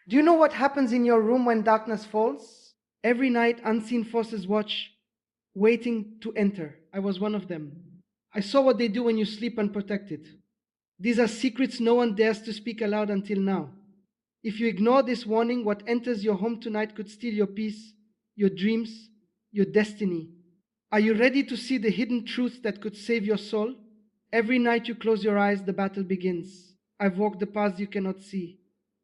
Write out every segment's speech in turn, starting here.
Do you know what happens in your room when darkness falls? Every night, unseen forces watch, waiting to enter. I was one of them. I saw what they do when you sleep unprotected. These are secrets no one dares to speak aloud until now. If you ignore this warning, what enters your home tonight could steal your peace, your dreams, your destiny. Are you ready to see the hidden truth that could save your soul? Every night you close your eyes, the battle begins. I've walked the paths you cannot see.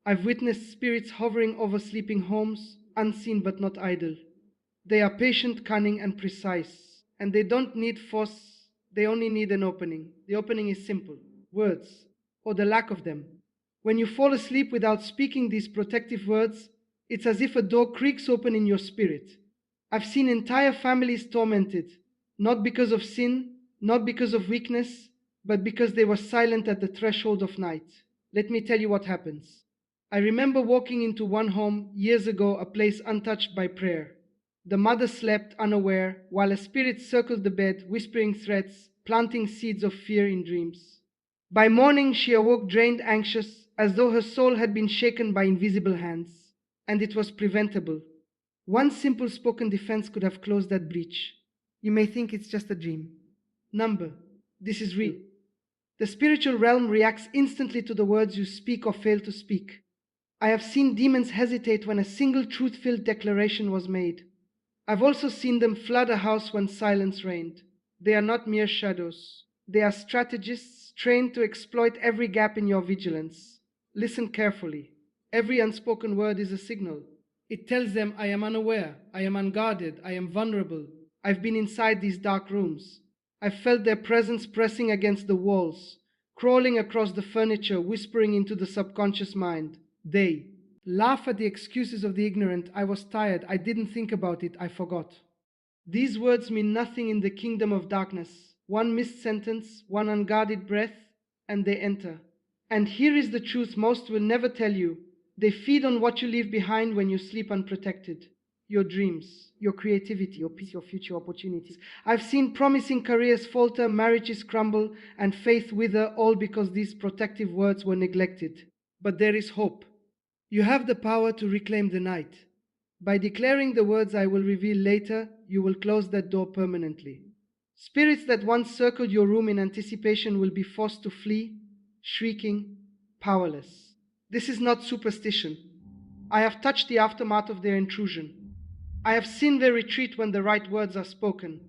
I've witnessed spirits hovering over sleeping homes, unseen but not idle. They are patient, cunning, and precise, and they don't need force, they only need an opening. The opening is simple: words, or the lack of them. When you fall asleep without speaking these protective words, it's as if a door creaks open in your spirit. I've seen entire families tormented, not because of sin, not because of weakness, but because they were silent at the threshold of night. Let me tell you what happens. I remember walking into one home years ago, a place untouched by prayer. The mother slept unaware, while a spirit circled the bed, whispering threats, planting seeds of fear in dreams. By morning, she awoke drained, anxious, as though her soul had been shaken by invisible hands. And it was preventable. One simple spoken defense could have closed that breach. You may think it's just a dream. Number, this is real. The spiritual realm reacts instantly to the words you speak or fail to speak. I have seen demons hesitate when a single truth-filled declaration was made. I've also seen them flood a house when silence reigned. They are not mere shadows. They are strategists trained to exploit every gap in your vigilance. Listen carefully. Every unspoken word is a signal. It tells them, I am unaware, I am unguarded, I am vulnerable. I've been inside these dark rooms. I've felt their presence pressing against the walls, crawling across the furniture, whispering into the subconscious mind. They laugh at the excuses of the ignorant. I was tired, I didn't think about it, I forgot. These words mean nothing in the kingdom of darkness. One missed sentence, one unguarded breath, and they enter. And here is the truth most will never tell you. They feed on what you leave behind when you sleep unprotected. Your dreams, your creativity, your peace, your future opportunities. I've seen promising careers falter, marriages crumble, and faith wither, all because these protective words were neglected. But there is hope. You have the power to reclaim the night. By declaring the words I will reveal later, you will close that door permanently. Spirits that once circled your room in anticipation will be forced to flee, shrieking, powerless. This is not superstition. I have touched the aftermath of their intrusion. I have seen their retreat when the right words are spoken.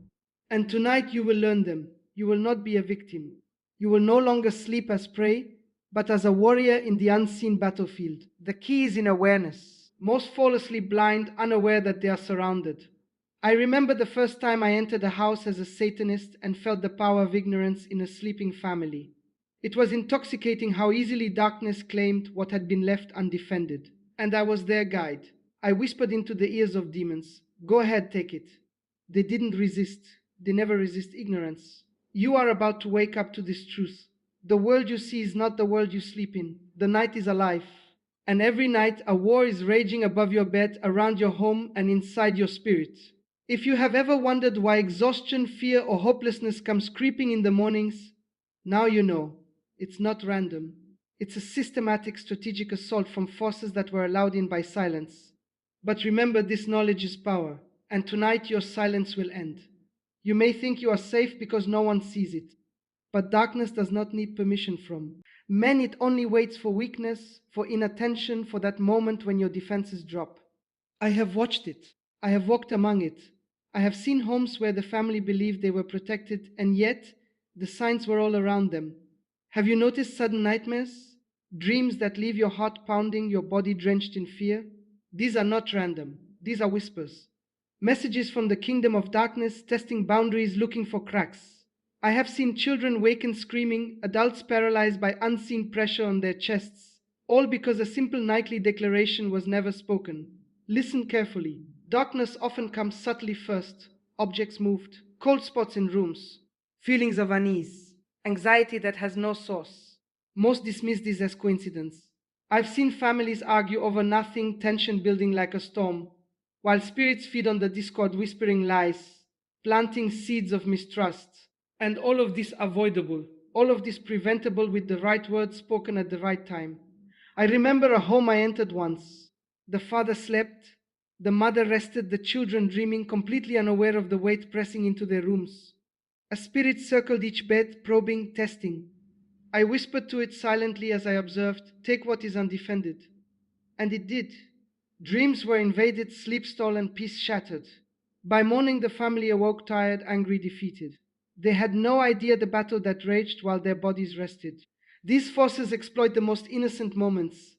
And tonight you will learn them. You will not be a victim. You will no longer sleep as prey, but as a warrior in the unseen battlefield. The key is in awareness. Most fall asleep blind, unaware that they are surrounded. I remember the first time I entered a house as a Satanist and felt the power of ignorance in a sleeping family. It was intoxicating how easily darkness claimed what had been left undefended. And I was their guide. I whispered into the ears of demons, go ahead, take it. They didn't resist. They never resist ignorance. You are about to wake up to this truth. The world you see is not the world you sleep in. The night is alive. And every night a war is raging above your bed, around your home, and inside your spirit. If you have ever wondered why exhaustion, fear, or hopelessness comes creeping in the mornings, now you know. It's not random. It's a systematic strategic assault from forces that were allowed in by silence. But remember, this knowledge is power, and tonight your silence will end. You may think you are safe because no one sees it, but darkness does not need permission from men. It only waits for weakness, for inattention, for that moment when your defenses drop. I have watched it. I have walked among it. I have seen homes where the family believed they were protected, and yet the signs were all around them. Have you noticed sudden nightmares? Dreams that leave your heart pounding, your body drenched in fear? These are not random. These are whispers. Messages from the kingdom of darkness, testing boundaries, looking for cracks. I have seen children waken screaming, adults paralyzed by unseen pressure on their chests, all because a simple nightly declaration was never spoken. Listen carefully. Darkness often comes subtly first. Objects moved, cold spots in rooms, feelings of unease, anxiety that has no source. Most dismiss this as coincidence. I've seen families argue over nothing, tension building like a storm, while spirits feed on the discord, whispering lies, planting seeds of mistrust. And all of this avoidable, all of this preventable with the right words spoken at the right time. I remember a home I entered once. The father slept, the mother rested, the children dreaming, completely unaware of the weight pressing into their rooms. A spirit circled each bed, probing, testing. I whispered to it silently as I observed, "Take what is undefended." And it did. Dreams were invaded, sleep stolen, peace shattered. By morning, the family awoke tired, angry, defeated. They had no idea the battle that raged while their bodies rested. These forces exploit the most innocent moments.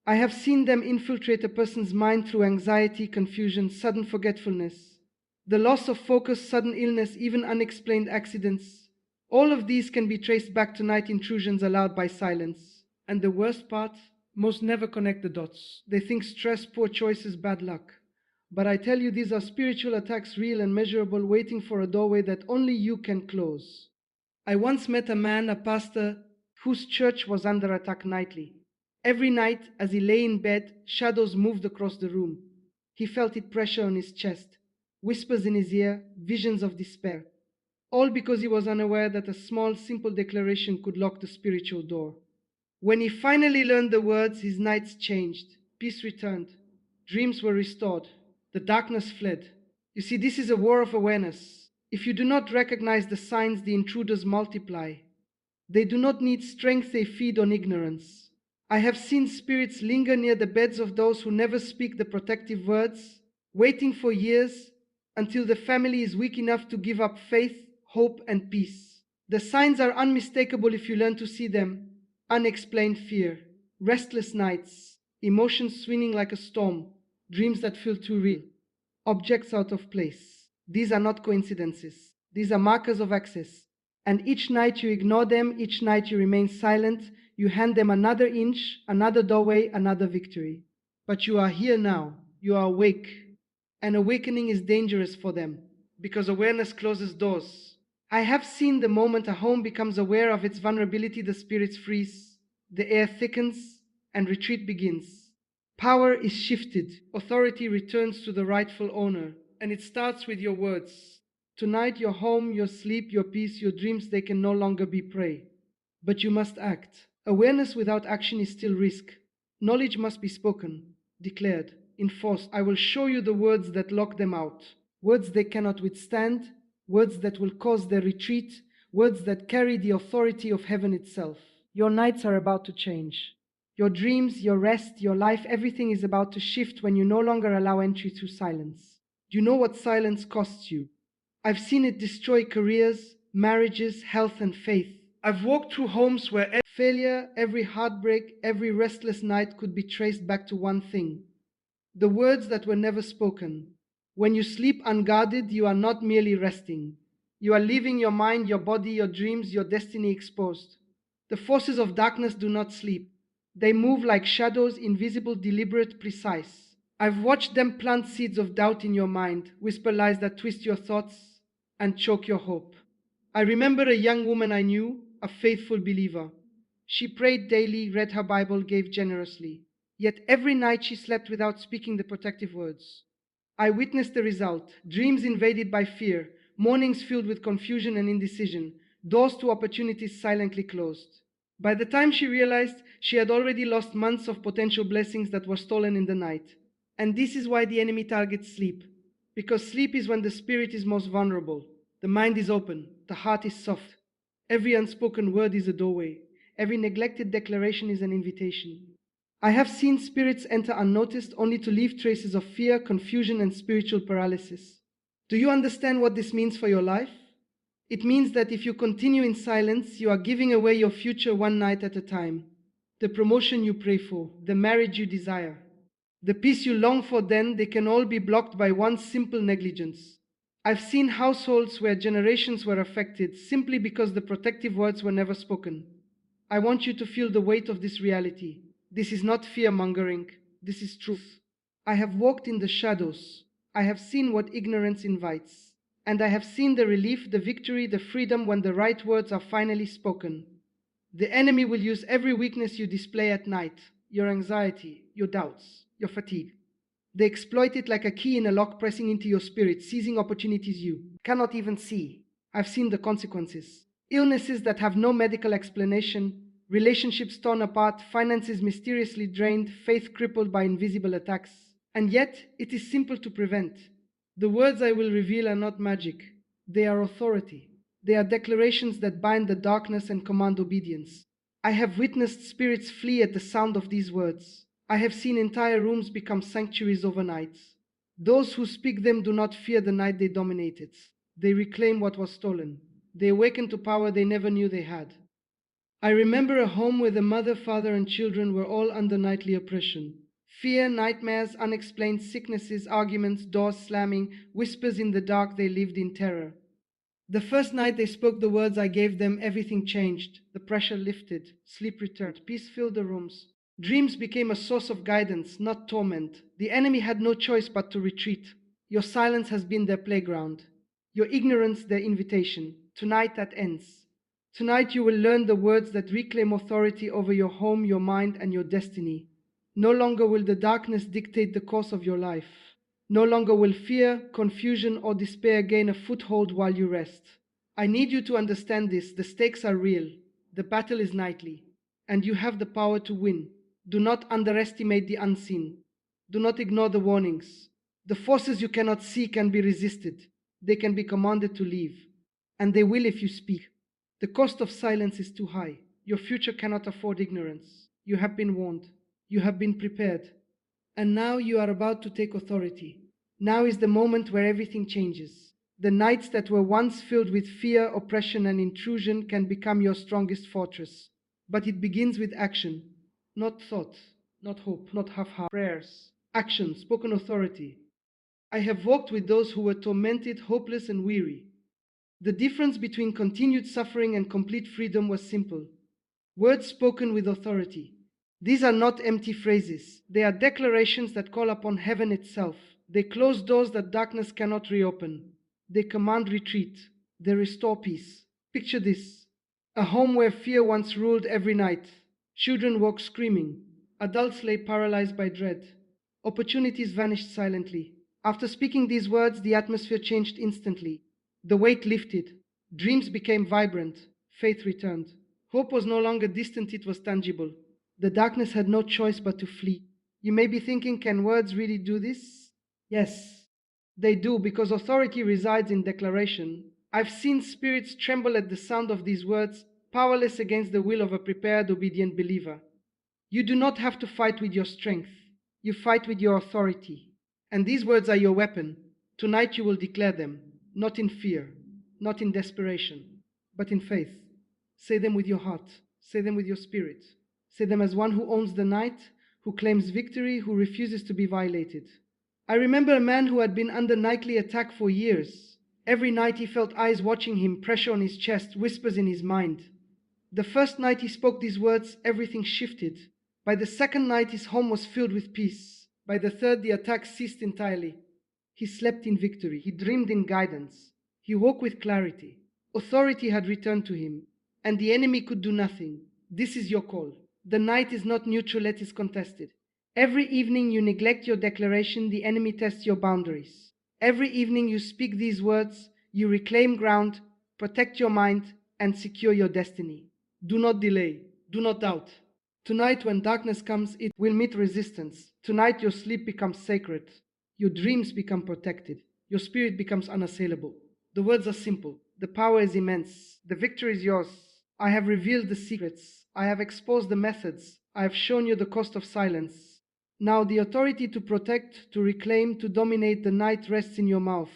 I have seen them infiltrate a person's mind through anxiety, confusion, sudden forgetfulness, the loss of focus, sudden illness, even unexplained accidents. All of these can be traced back to night intrusions allowed by silence. And the worst part, most never connect the dots. They think stress, poor choices, bad luck. But I tell you, these are spiritual attacks, real and measurable, waiting for a doorway that only you can close. I once met a man, a pastor, whose church was under attack nightly. Every night, as he lay in bed, shadows moved across the room. He felt it pressure on his chest, whispers in his ear, visions of despair. All because he was unaware that a small, simple declaration could lock the spiritual door. When he finally learned the words, his nights changed. Peace returned. Dreams were restored. The darkness fled. You see, this is a war of awareness. If you do not recognize the signs, the intruders multiply. They do not need strength, they feed on ignorance. I have seen spirits linger near the beds of those who never speak the protective words, waiting for years until the family is weak enough to give up faith, hope, and peace. The signs are unmistakable if you learn to see them. Unexplained fear, restless nights, emotions swinging like a storm, dreams that feel too real, objects out of place. These are not coincidences. These are markers of access. And each night you ignore them, each night you remain silent, you hand them another inch, another doorway, another victory. But you are here now. You are awake. And awakening is dangerous for them, because awareness closes doors. I have seen the moment a home becomes aware of its vulnerability, the spirits freeze, the air thickens, and retreat begins. Power is shifted, authority returns to the rightful owner, and it starts with your words. Tonight, your home, your sleep, your peace, your dreams, they can no longer be prey. But you must act. Awareness without action is still risk. Knowledge must be spoken, declared, enforced. I will show you the words that lock them out. Words they cannot withstand, words that will cause their retreat, words that carry the authority of heaven itself. Your nights are about to change. Your dreams, your rest, your life, everything is about to shift when you no longer allow entry through silence. You know what silence costs you. I've seen it destroy careers, marriages, health, and faith. I've walked through homes where every failure, every heartbreak, every restless night could be traced back to one thing: the words that were never spoken. When you sleep unguarded, you are not merely resting. You are leaving your mind, your body, your dreams, your destiny exposed. The forces of darkness do not sleep. They move like shadows, invisible, deliberate, precise. I've watched them plant seeds of doubt in your mind, whisper lies that twist your thoughts and choke your hope. I remember a young woman I knew, a faithful believer. She prayed daily, read her Bible, gave generously. Yet every night she slept without speaking the protective words. I witnessed the result: dreams invaded by fear, mornings filled with confusion and indecision, doors to opportunities silently closed. By the time she realized, she had already lost months of potential blessings that were stolen in the night. And this is why the enemy targets sleep. Because sleep is when the spirit is most vulnerable. The mind is open, the heart is soft. Every unspoken word is a doorway. Every neglected declaration is an invitation. I have seen spirits enter unnoticed, only to leave traces of fear, confusion, and spiritual paralysis. Do you understand what this means for your life? It means that if you continue in silence, you are giving away your future one night at a time. The promotion you pray for, the marriage you desire, the peace you long for, then they can all be blocked by one simple negligence. I've seen households where generations were affected simply because the protective words were never spoken. I want you to feel the weight of this reality. This is not fear-mongering. This is truth. I have walked in the shadows. I have seen what ignorance invites. And I have seen the relief, the victory, the freedom when the right words are finally spoken. The enemy will use every weakness you display at night, your anxiety, your doubts, your fatigue. They exploit it like a key in a lock, pressing into your spirit, seizing opportunities you cannot even see. I've seen the consequences. Illnesses that have no medical explanation, relationships torn apart, finances mysteriously drained, faith crippled by invisible attacks. And yet, it is simple to prevent. The words I will reveal are not magic, they are authority. They are declarations that bind the darkness and command obedience. I have witnessed spirits flee at the sound of these words. I have seen entire rooms become sanctuaries overnight. Those who speak them do not fear the night they dominated. They reclaim what was stolen. They awaken to power they never knew they had. I remember a home where the mother, father, and children were all under nightly oppression. Fear, nightmares, unexplained sicknesses, arguments, doors slamming, whispers in the dark. They lived in terror. The first night they spoke the words I gave them, everything changed. The pressure lifted, sleep returned, peace filled the rooms. Dreams became a source of guidance, not torment. The enemy had no choice but to retreat. Your silence has been their playground, your ignorance their invitation. Tonight that ends. Tonight you will learn the words that reclaim authority over your home, your mind, and your destiny. No longer will the darkness dictate the course of your life. No longer will fear, confusion, or despair gain a foothold while you rest. I need you to understand this. The stakes are real. The battle is nightly, and you have the power to win. Do not underestimate the unseen. Do not ignore the warnings. The forces you cannot see can be resisted. They can be commanded to leave, and they will if you speak. The cost of silence is too high. Your future cannot afford ignorance. You have been warned. You have been prepared. And now you are about to take authority. Now is the moment where everything changes. The nights that were once filled with fear, oppression, and intrusion can become your strongest fortress. But it begins with action, not thought, not hope, not half-hearted prayers. Action, spoken authority. I have walked with those who were tormented, hopeless, and weary. The difference between continued suffering and complete freedom was simple. Words spoken with authority. These are not empty phrases. They are declarations that call upon heaven itself. They close doors that darkness cannot reopen. They command retreat. They restore peace. Picture this: a home where fear once ruled every night. Children woke screaming. Adults lay paralyzed by dread. Opportunities vanished silently. After speaking these words, the atmosphere changed instantly. The weight lifted. Dreams became vibrant. Faith returned. Hope was no longer distant, it was tangible. The darkness had no choice but to flee. You may be thinking, can words really do this? Yes, they do, because authority resides in declaration. I've seen spirits tremble at the sound of these words, powerless against the will of a prepared, obedient believer. You do not have to fight with your strength. You fight with your authority. And these words are your weapon. Tonight you will declare them, not in fear, not in desperation, but in faith. Say them with your heart. Say them with your spirit. Say them as one who owns the night, who claims victory, who refuses to be violated. I remember a man who had been under nightly attack for years. Every night he felt eyes watching him, pressure on his chest, whispers in his mind. The first night he spoke these words, everything shifted. By the second night, his home was filled with peace. By the third, the attack ceased entirely. He slept in victory. He dreamed in guidance. He woke with clarity. Authority had returned to him, and the enemy could do nothing. This is your call. The night is not neutral, it is contested. Every evening you neglect your declaration, the enemy tests your boundaries. Every evening you speak these words, you reclaim ground, protect your mind, and secure your destiny. Do not delay. Do not doubt. Tonight, when darkness comes, it will meet resistance. Tonight, your sleep becomes sacred. Your dreams become protected. Your spirit becomes unassailable. The words are simple. The power is immense. The victory is yours. I have revealed the secrets. I have exposed the methods. I have shown you the cost of silence. Now the authority to protect, to reclaim, to dominate the night rests in your mouth.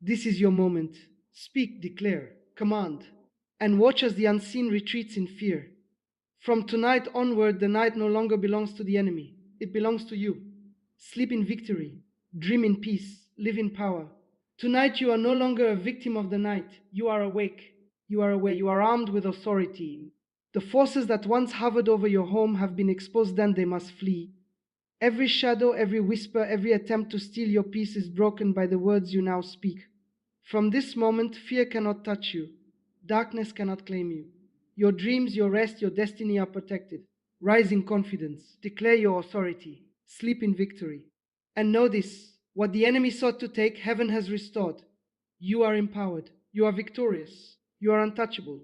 This is your moment. Speak, declare, command, and watch as the unseen retreats in fear. From tonight onward, the night no longer belongs to the enemy. It belongs to you. Sleep in victory. Dream in peace. Live in power. Tonight you are no longer a victim of the night. You are awake. You are aware. You are armed with authority. The forces that once hovered over your home have been exposed, and they must flee. Every shadow, every whisper, every attempt to steal your peace is broken by the words you now speak. From this moment, fear cannot touch you. Darkness cannot claim you. Your dreams, your rest, your destiny are protected. Rise in confidence. Declare your authority. Sleep in victory. And know this: what the enemy sought to take, heaven has restored. You are empowered. You are victorious. You are untouchable.